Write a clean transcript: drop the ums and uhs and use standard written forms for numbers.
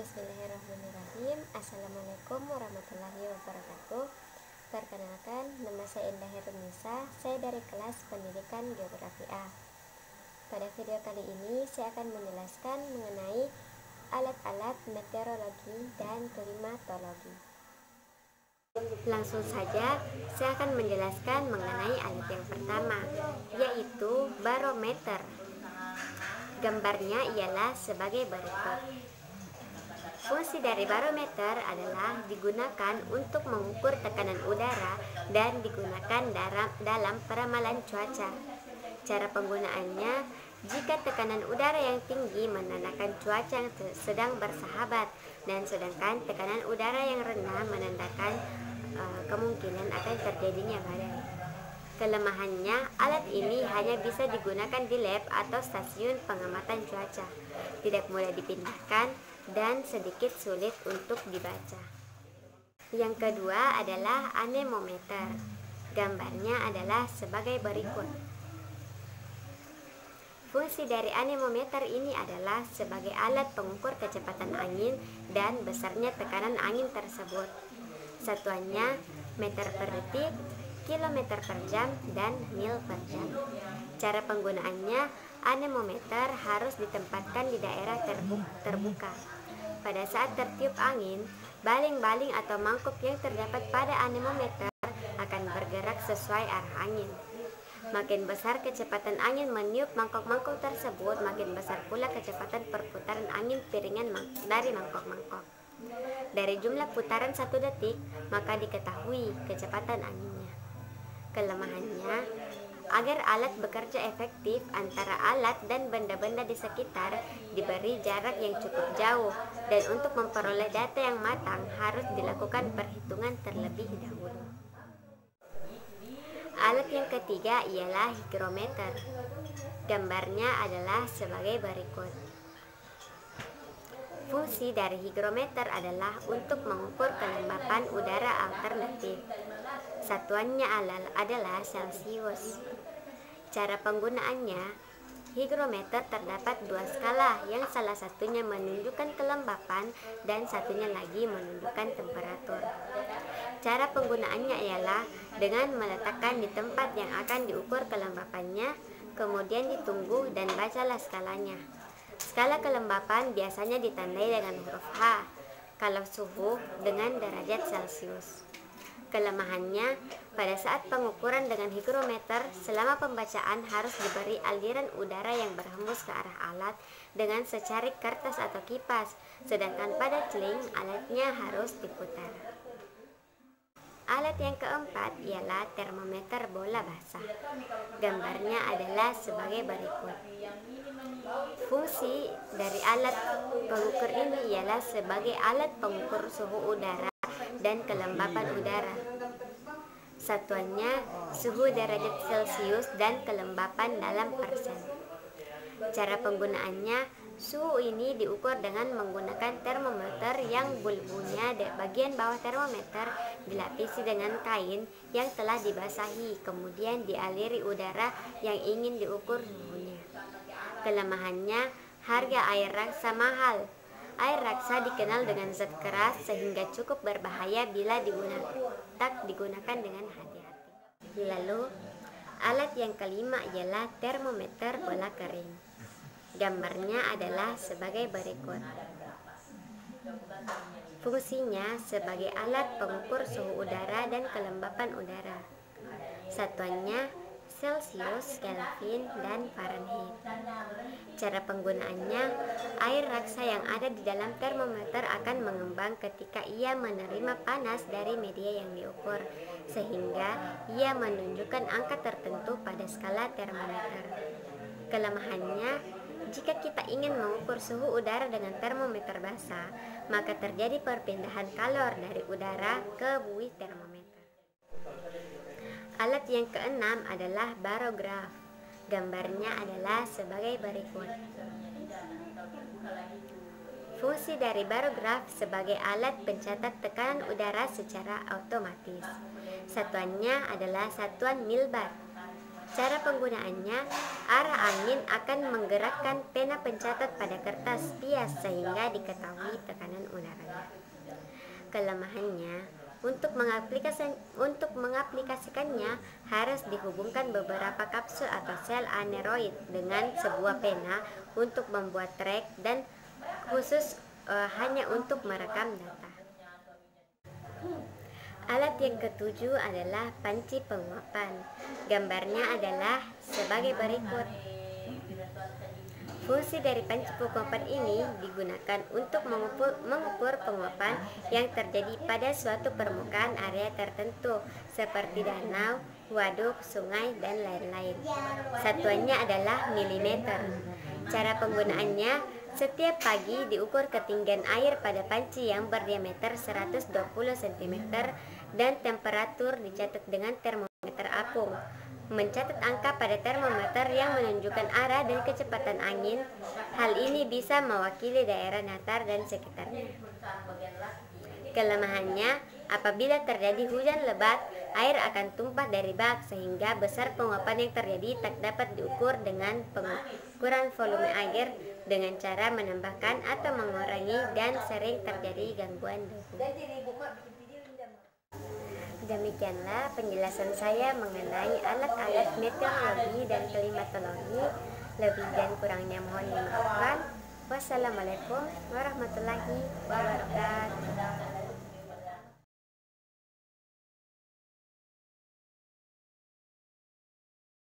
Bismillahirrahmanirrahim. Assalamualaikum warahmatullahi wabarakatuh. Perkenalkan, nama saya Indah Herunisa. Saya dari kelas pendidikan Geografi A. Pada video kali ini saya akan menjelaskan mengenai alat-alat meteorologi dan klimatologi. Langsung saja saya akan menjelaskan mengenai alat yang pertama, yaitu barometer. Gambarnya ialah sebagai berikut. Fungsi dari barometer adalah digunakan untuk mengukur tekanan udara dan digunakan dalam peramalan cuaca. Cara penggunaannya, jika tekanan udara yang tinggi menandakan cuaca yang sedang bersahabat, dan sedangkan tekanan udara yang rendah menandakan kemungkinan akan terjadinya badai. Kelemahannya, alat ini hanya bisa digunakan di lab atau stasiun pengamatan cuaca, tidak mudah dipindahkan, dan sedikit sulit untuk dibaca. Yang kedua adalah anemometer. Gambarnya adalah sebagai berikut. Fungsi dari anemometer ini adalah sebagai alat pengukur kecepatan angin dan besarnya tekanan angin tersebut. Satuannya meter per detik, kilometer per jam, dan mil per jam. Cara penggunaannya, anemometer harus ditempatkan di daerah terbuka. Pada saat tertiup angin, baling-baling atau mangkuk yang terdapat pada anemometer akan bergerak sesuai arah angin. Makin besar kecepatan angin meniup mangkok-mangkok tersebut, makin besar pula kecepatan perputaran angin piringan dari mangkok-mangkok. Dari jumlah putaran 1 detik, maka diketahui kecepatan anginnya. Kelemahannya, agar alat bekerja efektif, antara alat dan benda-benda di sekitar diberi jarak yang cukup jauh, dan untuk memperoleh data yang matang harus dilakukan perhitungan terlebih dahulu. Alat yang ketiga ialah hygrometer. Gambarnya adalah sebagai berikut. Fungsi dari hygrometer adalah untuk mengukur kelembapan udara alternatif. Satuannya adalah Celsius. Cara penggunaannya, hygrometer terdapat 2 skala, yang salah satunya menunjukkan kelembapan dan satunya lagi menunjukkan temperatur. Cara penggunaannya ialah dengan meletakkan di tempat yang akan diukur kelembapannya, kemudian ditunggu dan bacalah skalanya. Skala kelembapan biasanya ditandai dengan huruf H, kalau suhu dengan derajat Celcius. Kelemahannya, pada saat pengukuran dengan hygrometer, selama pembacaan harus diberi aliran udara yang berhembus ke arah alat dengan secarik kertas atau kipas, sedangkan pada celing alatnya harus diputar. Alat yang keempat ialah termometer bola basah. Gambarnya adalah sebagai berikut. Fungsi dari alat pengukur ini ialah sebagai alat pengukur suhu udara dan kelembapan udara. Satuannya suhu derajat Celcius dan kelembapan dalam persen. Cara penggunaannya, suhu ini diukur dengan menggunakan termometer yang bulbunya bagian bawah termometer dilapisi dengan kain yang telah dibasahi, kemudian dialiri udara yang ingin diukur suhunya. Kelemahannya, harga air raksa mahal. Air raksa dikenal dengan zat keras sehingga cukup berbahaya bila digunakan dengan hati-hati. Lalu, alat yang kelima ialah termometer bola kering. Gambarnya adalah sebagai berikut. Fungsinya sebagai alat pengukur suhu udara dan kelembapan udara. Satuannya Celsius, Kelvin, dan Fahrenheit. Cara penggunaannya, air raksa yang ada di dalam termometer akan mengembang ketika ia menerima panas dari media yang diukur, sehingga ia menunjukkan angka tertentu pada skala termometer. Kelemahannya, jika kita ingin mengukur suhu udara dengan termometer basah, maka terjadi perpindahan kalor dari udara ke buih termometer. Alat yang keenam adalah barograf. Gambarnya adalah sebagai berikut. Fungsi dari barograf sebagai alat pencatat tekanan udara secara otomatis. Satuannya adalah satuan milbar. Cara penggunaannya, arah angin akan menggerakkan pena pencatat pada kertas bias sehingga diketahui tekanan udaranya. Kelemahannya, untuk mengaplikasikannya harus dihubungkan beberapa kapsul atau sel aneroid dengan sebuah pena untuk membuat track dan khusus hanya untuk merekam data. Alat yang ketujuh adalah panci penguapan. Gambarnya adalah sebagai berikut. Fungsi dari panci penguapan ini digunakan untuk mengukur penguapan yang terjadi pada suatu permukaan area tertentu seperti danau, waduk, sungai, dan lain-lain. Satuannya adalah milimeter. Cara penggunaannya, setiap pagi diukur ketinggian air pada panci yang berdiameter 120 cm dan temperatur dicatat dengan termometer apung. Mencatat angka pada termometer yang menunjukkan arah dan kecepatan angin. Hal ini bisa mewakili daerah Natar dan sekitarnya. Kelemahannya, apabila terjadi hujan lebat, air akan tumpah dari bak sehingga besar penguapan yang terjadi tak dapat diukur dengan pengukuran volume air dengan cara menambahkan atau mengurangi dan sering terjadi gangguan debu. Demikianlah penjelasan saya mengenai alat-alat meteorologi dan klimatologi. Lebih dan kurangnya mohon dimaafkan. Wassalamualaikum warahmatullahi wabarakatuh.